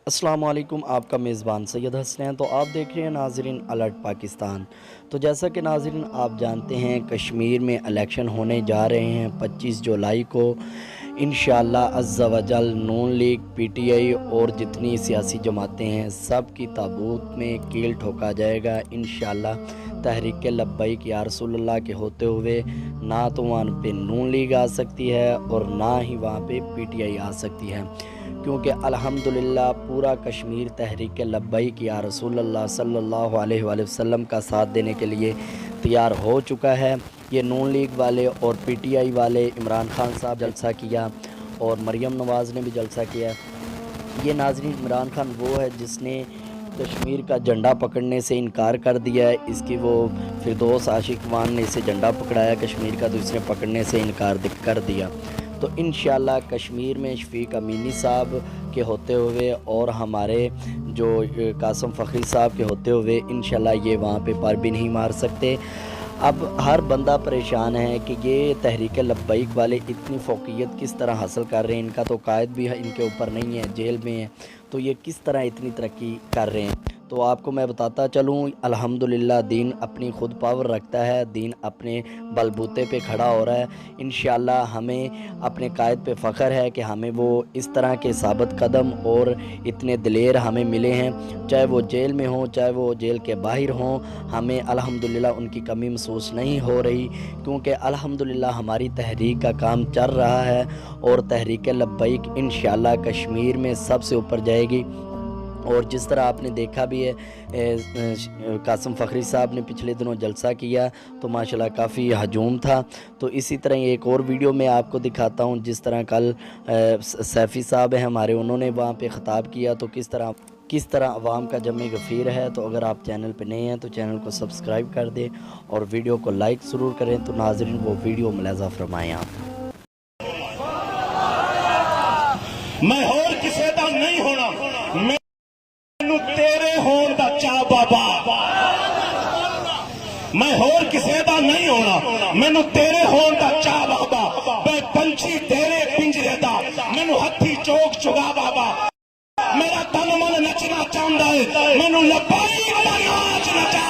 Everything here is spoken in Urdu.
السلام علیکم، آپ کا میزبان سید حسنین۔ تو آپ دیکھ رہے ہیں ناظرین الرٹ پاکستان۔ تو جیسا کہ ناظرین آپ جانتے ہیں کشمیر میں الیکشن ہونے جا رہے ہیں 25 جولائی کو انشاءاللہ عز و جل۔ نون لیگ، پی ٹی آئی اور جتنی سیاسی جماعتیں ہیں سب کی تابوت میں کیل ٹھوکا جائے گا انشاءاللہ۔ تحریک لبیک یا رسول اللہ کے ہوتے ہوئے نہ تو وہاں پہ نون لیگ آ سکتی ہے اور نہ ہی وہاں پہ پی ٹی آئی آ سکتی ہے، کیونکہ الحمدللہ پورا کشمیر تحریک لبیک یا رسول اللہ صلی اللہ علیہ وآلہ وسلم کا ساتھ دینے کے لیے تیار ہو چکا ہے۔ یہ نون لیگ والے اور پی ٹی آئی والے، عمران خان صاحب جلسہ کیا اور مریم نواز نے بھی جلسہ کیا۔ یہ ناظرین عمران خان وہ ہے جس نے کشمیر کا جھنڈا پکڑنے سے انکار کر دیا ہے۔ اس کی وہ فردوس عاشق وان نے اسے جھنڈا پکڑایا کشمیر کا، تو اس نے پکڑنے سے انکار کر دیا۔ تو انشاءاللہ کشمیر میں شفیق امینی صاحب کے ہوتے ہوئے اور ہمارے جو قاسم فخری صاحب کے ہوتے ہوئے انشاءاللہ یہ وہاں پہ پر بھی نہیں مار سکتے۔ اب ہر بندہ پریشان ہے کہ یہ تحریک لبیک والے اتنی فوقیت کس طرح حاصل کر رہے ہیں، ان کا تو قائد بھی ان کے اوپر نہیں ہے، جیل میں ہے، تو یہ کس طرح اتنی ترقی کر رہے ہیں۔ تو آپ کو میں بتاتا چلوں، الحمدللہ دین اپنی خود پاور رکھتا ہے، دین اپنے بلبوتے پہ کھڑا ہو رہا ہے۔ انشاءاللہ ہمیں اپنے قائد پہ فخر ہے کہ ہمیں وہ اس طرح کے ثابت قدم اور اتنے دلیر ہمیں ملے ہیں، چاہے وہ جیل میں ہوں چاہے وہ جیل کے باہر ہوں، ہمیں الحمدللہ ان کی کمی محسوس نہیں ہو رہی، کیونکہ الحمدللہ ہماری تحریک کا کام چل رہا ہے اور تحریک لبیک انشاءاللہ کشمیر میں سب سے اوپر جائے گی۔ اور جس طرح آپ نے دیکھا بھی ہے قاسم فخری صاحب نے پچھلے دنوں جلسہ کیا تو ماشاءاللہ کافی ہجوم تھا۔ تو اسی طرح ایک اور ویڈیو میں آپ کو دکھاتا ہوں، جس طرح کل سیفی صاحب ہیں ہمارے، انہوں نے وہاں پہ خطاب کیا، تو کس طرح عوام کا جمع غفیر ہے۔ تو اگر آپ چینل پہ نئے ہیں تو چینل کو سبسکرائب کر دیں اور ویڈیو کو لائک ضرور کریں۔ تو ناظرین وہ ویڈیو ملاحظہ فرمائیں آپ۔ میں اور کسی دا نہیں ہونا، مینوں تیرے ہون دا چا بابا، میں اور کسی دا نہیں ہونا، مینوں تیرے ہون دا چا بابا، بے پنچھی تیرے پنجرے دا، مینوں ہتھی چوک چگا بابا، میرا تن من نچنا چاہندا ہے، مینوں لبیک دا ناچ نچا